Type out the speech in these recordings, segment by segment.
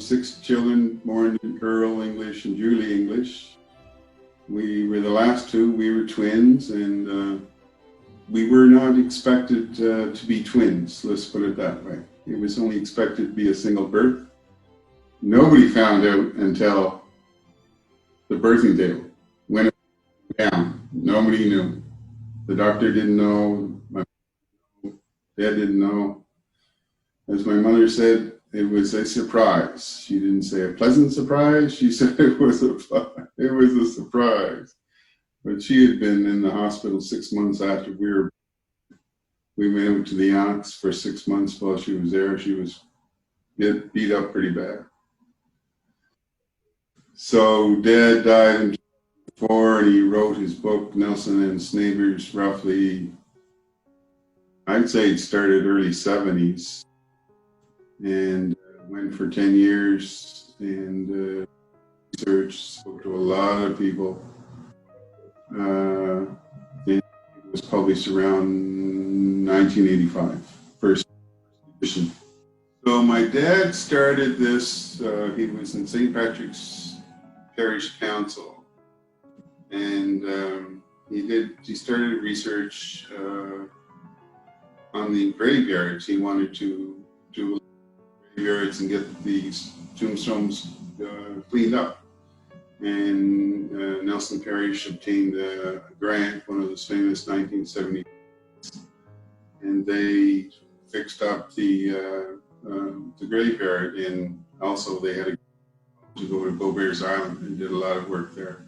6 children born in Earl English and Julie English. We were the last 2. We were twins, and we were not expected to be twins, let's put it that way. It was only expected to be a single birth. Nobody found out until the birthing table. When it went down, nobody knew. The doctor didn't know, my dad didn't know. As my mother said, it was a surprise. She didn't say a pleasant surprise, she said it was a surprise. But she had been in the hospital 6 months after we went out to the Annex for 6 months while she was there. She was beat up pretty bad. So Dad died in 2004, and he wrote his book, Nelson and his Neighbors, roughly, I'd say it started early 70s, and went for 10 years, and researched, spoke to a lot of people. It was published around 1985, first edition. So my dad started this, he was in St. Patrick's Parish Council, and he started research on the graveyards. He wanted to do graveyards and get these tombstones cleaned up. And Nelson Parish obtained a grant, one of those famous 1970s, and they fixed up the graveyard, and also they had to go to Beaubears Island and did a lot of work there.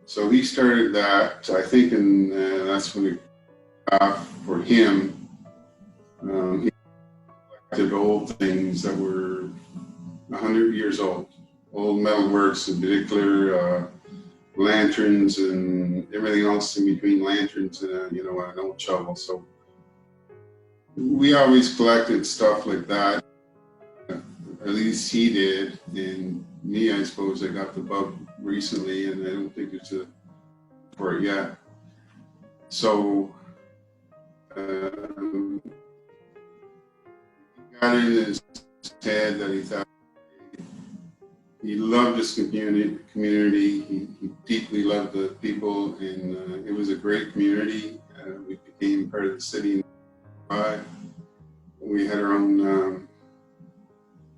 So he started that, I think, and that's when it got for him. He collected old things that were 100 years old. Old metal works, in particular, lanterns and everything else in between lanterns and an old shovel. So we always collected stuff like that. At least he did, and me, I suppose I got the bug recently, and I don't think it's for it yet. So he got in his head that he thought he loved his community. He deeply loved the people, and it was a great community. We became part of the city. We had our own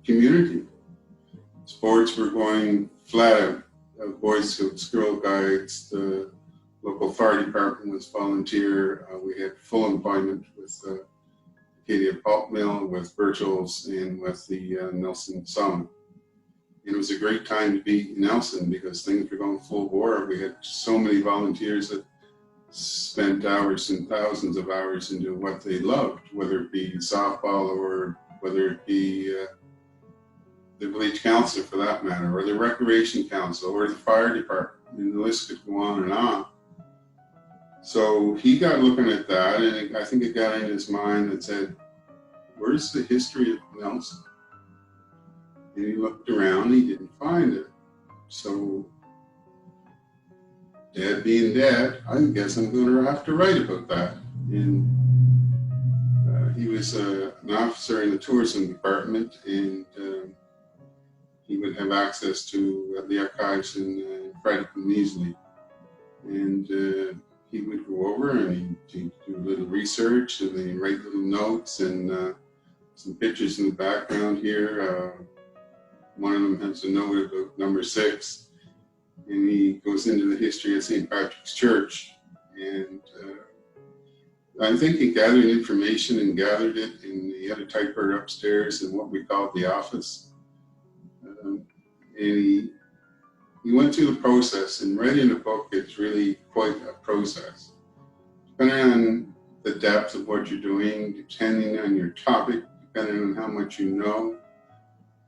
community. Sports were going flat out. Boy Scouts, Girl Guides, the local fire department was volunteer. We had full employment with Acadia Pulp Mill, with Virgil's, and with the Nelson Sawmill. And it was a great time to be in Nelson because things were going full bore. We had so many volunteers that spent hours and thousands of hours into what they loved, whether it be softball or whether it be the village council for that matter, or the recreation council, or the fire department, and the list could go on and on. So he got looking at that, and I think it got in his mind that said, where's the history of Nelson? And he looked around, he didn't find it. So, Dad being Dad, I guess I'm going to have to write about that. And he was an officer in the tourism department, and he would have access to the archives in Fredericton easily. And he would go over and he'd do a little research, and then he'd write little notes, and some pictures in the background here. One of them has a note about number 6, and he goes into the history of St. Patrick's Church. And I think he gathered information and gathered it, and he had a typewriter upstairs in what we called the office. And he went through the process, and writing a book is really quite a process. Depending on the depth of what you're doing, depending on your topic, depending on how much you know,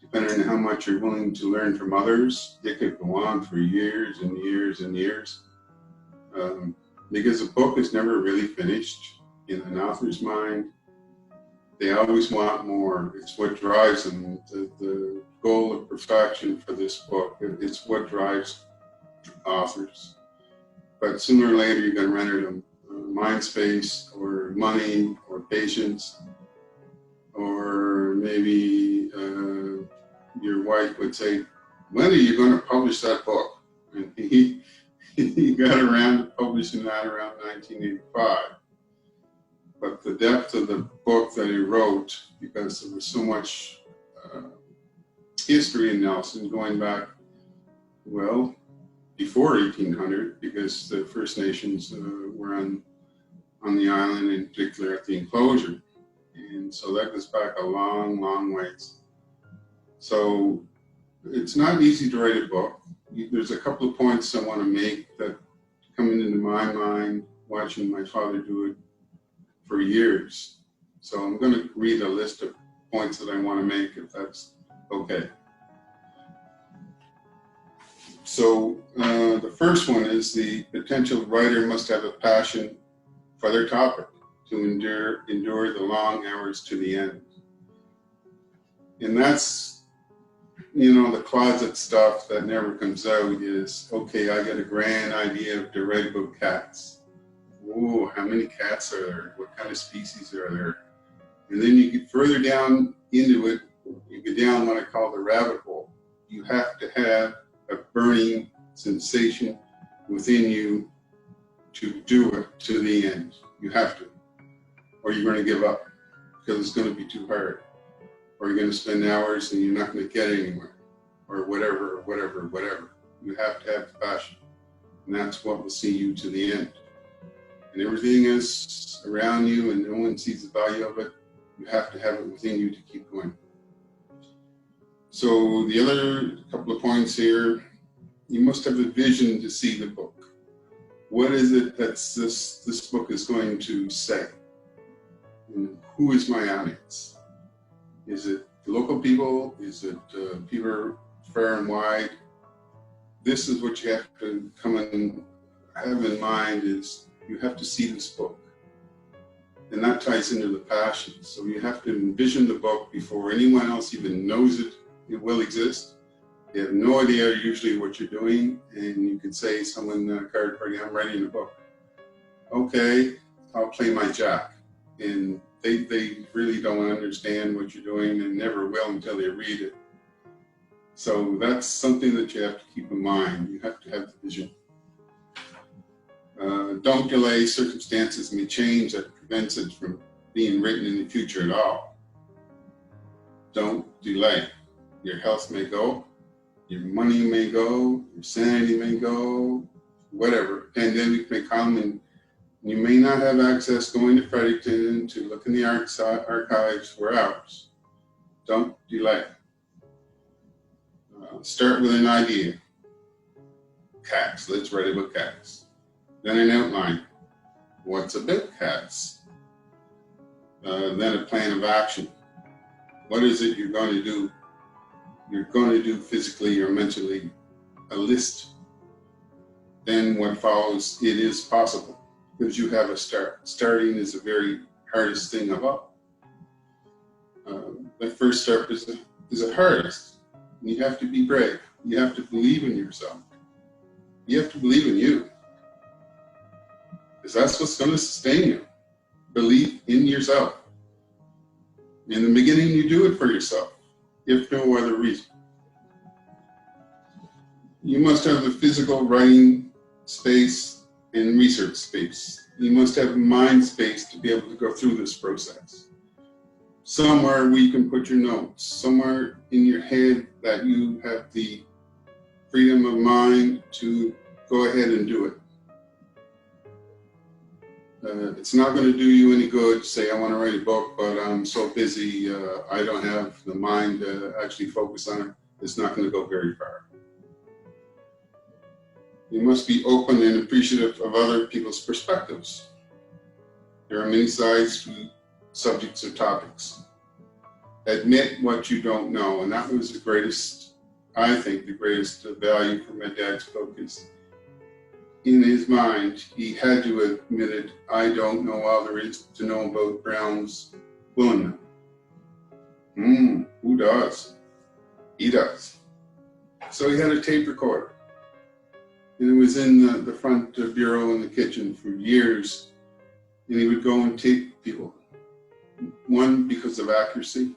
depending on how much you're willing to learn from others, it could go on for years and years and years. Because a book is never really finished in an author's mind. They always want more. It's what drives them. The goal of perfection for this book, it's what drives authors. But sooner or later, you're going to run out of mind space, or money, or patience, or maybe your wife would say, when are you going to publish that book? And he got around to publishing that around 1985. But the depth of the book that he wrote, because there was so much history in Nelson going back, well, before 1800, because the First Nations were on the island, in particular at the enclosure. And so that goes back a long, long ways. So it's not easy to write a book. There's a couple of points I want to make that coming into my mind watching my father do it for years. So I'm going to read a list of points that I want to make, if that's okay. So the first one is the potential writer must have a passion for their topic to endure the long hours to the end. And that's, you know, the closet stuff that never comes out is, okay, I got a grand idea to write about cats. Oh, how many cats are there? What kind of species are there? And then you get further down into it, you get down what I call the rabbit hole. You have to have a burning sensation within you to do it to the end. You have to, or you're going to give up because it's going to be too hard, or you're going to spend hours and you're not going to get anywhere, or whatever, or whatever, whatever. You have to have the passion, and that's what will see you to the end. And everything is around you and no one sees the value of it. You have to have it within you to keep going. So the other couple of points here, you must have a vision to see the book. What is it that this book is going to say? And who is my audience? Is it the local people? Is it people far and wide? This is what you have to come and have in mind, is you have to see this book. And that ties into the passion. So you have to envision the book before anyone else even knows it will exist. They have no idea usually what you're doing, and you can say someone in a card party, I'm writing a book. Okay, I'll play my jack. And they really don't understand what you're doing and never will until they read it. So that's something that you have to keep in mind. You have to have the vision. Don't delay. Circumstances may change that prevents it from being written in the future at all. Don't delay. Your health may go, your money may go, your sanity may go, whatever. Pandemic may come and you may not have access going to Fredericton to look in the archives for hours. Don't delay. Start with an idea. Cats, let's write about cats. Then an outline. What's about cats? Then a plan of action. What is it you're going to do? You're going to do physically or mentally. A list. Then what follows, it is possible. Because you have a start. Starting is the very hardest thing of all. The first step is the hardest. You have to be brave. You have to believe in yourself. You have to believe in you. Because that's what's going to sustain you. Believe in yourself. In the beginning, you do it for yourself, if no other reason. You must have the physical writing space and research space. You must have mind space to be able to go through this process. Somewhere where you can put your notes, somewhere in your head that you have the freedom of mind to go ahead and do it. It's not going to do you any good to say, I want to write a book, but I'm so busy, I don't have the mind to actually focus on it. It's not going to go very far. You must be open and appreciative of other people's perspectives. There are many sides to subjects or topics. Admit what you don't know, and that was the greatest, I think, the greatest value for my dad's book is, in his mind, he had to have admitted, I don't know all there is to know about Brown's Willingham. Who does? He does. So he had a tape recorder. And it was in the front bureau in the kitchen for years. And he would go and tape people. One, because of accuracy.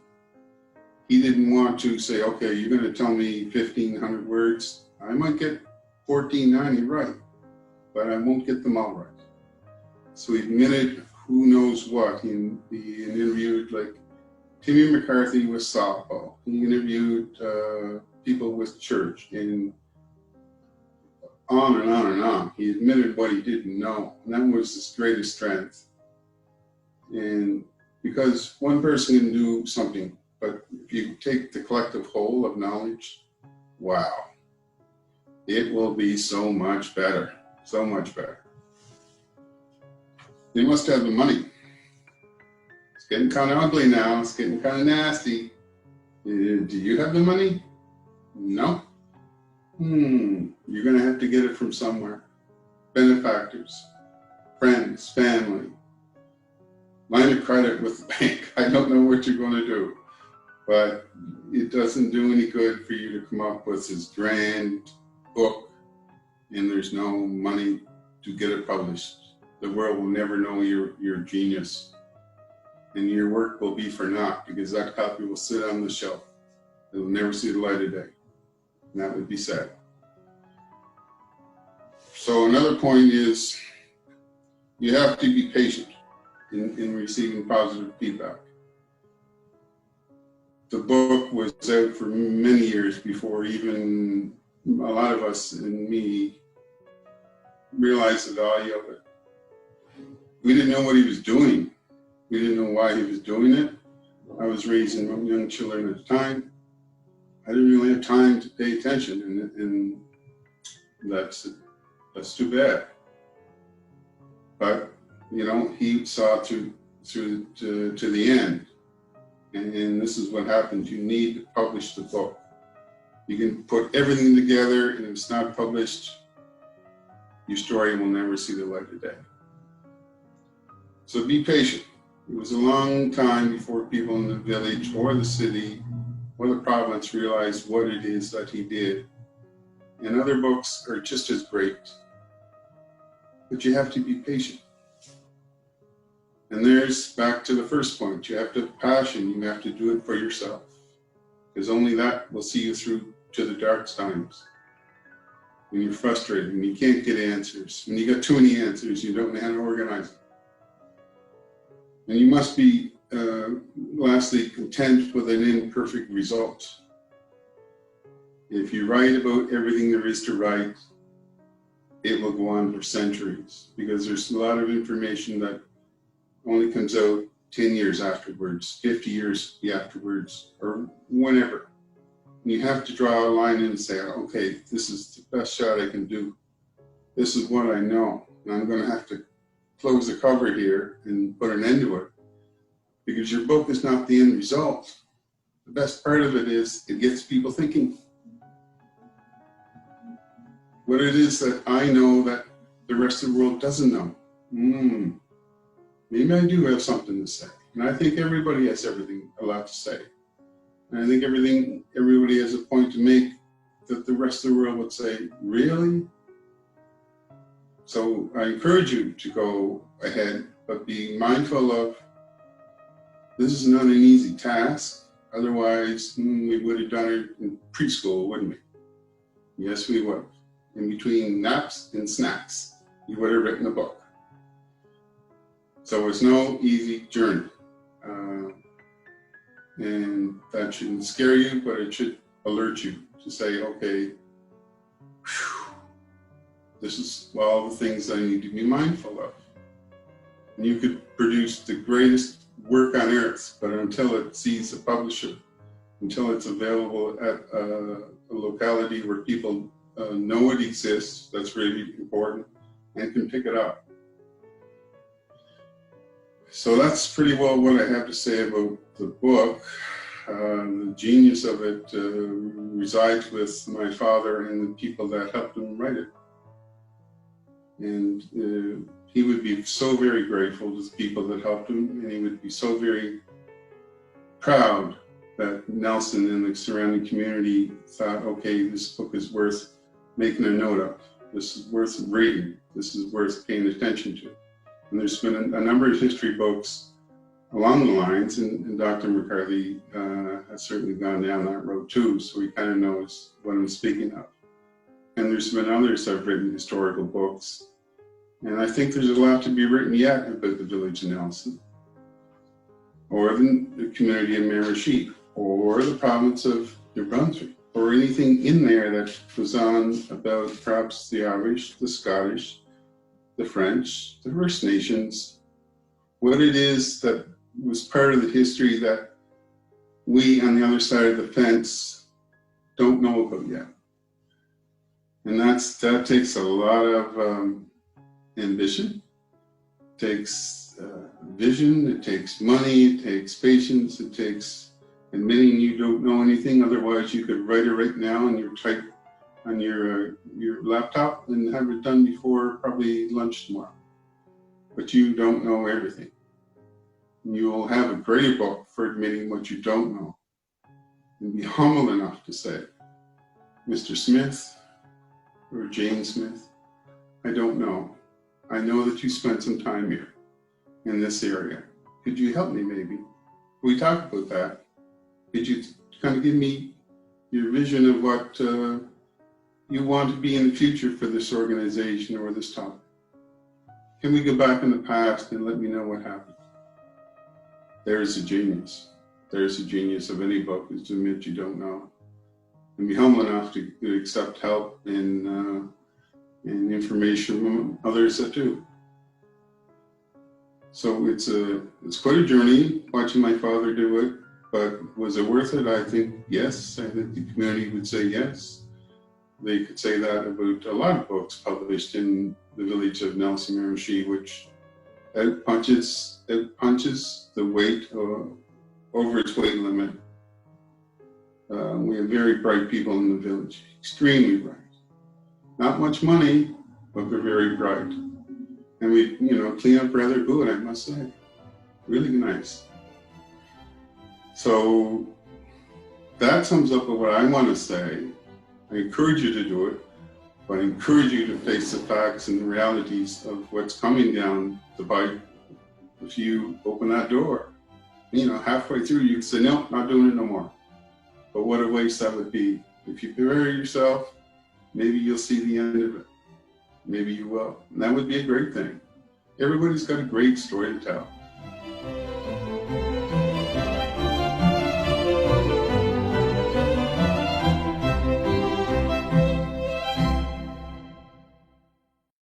he didn't want to say, okay, you're going to tell me 1,500 words. I might get 1,490 right, but I won't get them all right. So he admitted who knows what. He interviewed like Timmy McCarthy with softball. He interviewed people with church, and on and on and on. He admitted what he didn't know, and that was his greatest strength. And because one person can do something, but if you take the collective whole of knowledge, wow, it will be so much better, so much better. They must have the money. It's getting kind of ugly now. It's getting kind of nasty. Do you have the money? No. You're going to have to get it from somewhere. Benefactors, friends, family, line of credit with the bank. I don't know what you're going to do, but it doesn't do any good for you to come up with this grand book and there's no money to get it published. The world will never know your genius, and your work will be for naught because that copy will sit on the shelf. It will never see the light of day, and that would be sad. So another point is you have to be patient in receiving positive feedback. The book was out for many years before even a lot of us, and me, realized the value of it. We didn't know what he was doing. We didn't know why he was doing it. I was raising young children at the time. I didn't really have time to pay attention, and that's too bad. But you know, he saw through to the end, and this is what happens. You need to publish the book. You can put everything together, and if it's not published, your story will never see the light of day. So be patient. It was a long time before people in the village or the city or the province realized what it is that he did. And other books are just as great, but you have to be patient. And there's back to the first point. You have to have passion. You have to do it for yourself, because only that will see you through to the dark times. When you're frustrated, when you can't get answers, when you got too many answers, you don't know how to organize them. And you must be, lastly, content with an imperfect result. If you write about everything there is to write, it will go on for centuries, because there's a lot of information that only comes out 10 years afterwards, 50 years afterwards, or whenever. And you have to draw a line in and say, okay, this is the best shot I can do. This is what I know. And I'm going to have to close the cover here and put an end to it, because your book is not the end result. The best part of it is it gets people thinking. What it is that I know that the rest of the world doesn't know. Maybe I do have something to say. And I think everybody has a lot to say. And I think everybody has a point to make that the rest of the world would say, really? So I encourage you to go ahead, but be mindful of, this is not an easy task. Otherwise, we would have done it in preschool, wouldn't we? Yes, we would. In between naps and snacks, you would have written a book. So it's no easy journey. And that shouldn't scare you, but it should alert you to say, okay, this is all the things I need to be mindful of. And you could produce the greatest work on earth, but until it sees a publisher, until it's available at a locality where people know it exists, that's really important, and can pick it up. So that's pretty well what I have to say about the book. The genius of it resides with my father and the people that helped him write it. And he would be so very grateful to the people that helped him, and he would be so very proud that Nelson and the surrounding community thought, okay, this book is worth making a note of. This is worth reading. This is worth paying attention to. And there's been a number of history books along the lines, and Dr. McCarthy has certainly gone down that road too, so he kind of knows what I'm speaking of. And there's been others that have written historical books, and I think there's a lot to be written yet about the village of Nelson, or the community of Miramichi, or the province of New Brunswick, or anything in there that goes on about perhaps the Irish, the Scottish, the French, the First Nations, what it is that was part of the history that we on the other side of the fence don't know about yet. And that takes a lot of ambition, it takes vision, it takes money, it takes patience, it takes admitting you don't know anything, otherwise you could write it right now and you're type on your laptop and have it done before probably lunch tomorrow. But you don't know everything. You'll have a greater book for admitting what you don't know, and be humble enough to say, Mr. Smith or Jane Smith, I don't know. I know that you spent some time here in this area. Could you help me maybe? We talked about that. Could you kind of give me your vision of what you want to be in the future for this organization or this topic? Can we go back in the past and let me know what happened? There's a genius. There's a genius of any book, is to admit you don't know. And be humble enough to accept help and information from others that do. So it's quite a journey watching my father do it, but was it worth it? I think yes. I think the community would say yes. They could say that about a lot of books published in the village of Nelson, Miramichi, which outpunches the weight over its weight limit. We have very bright people in the village, extremely bright. Not much money, but they're very bright. And we, clean up rather good, I must say. Really nice. So that sums up what I want to say. I encourage you to do it, but I encourage you to face the facts and the realities of what's coming down the pipe. If you open that door, halfway through you can say, no, not doing it no more. But what a waste that would be. If you prepare yourself, maybe you'll see the end of it. Maybe you will. And that would be a great thing. Everybody's got a great story to tell.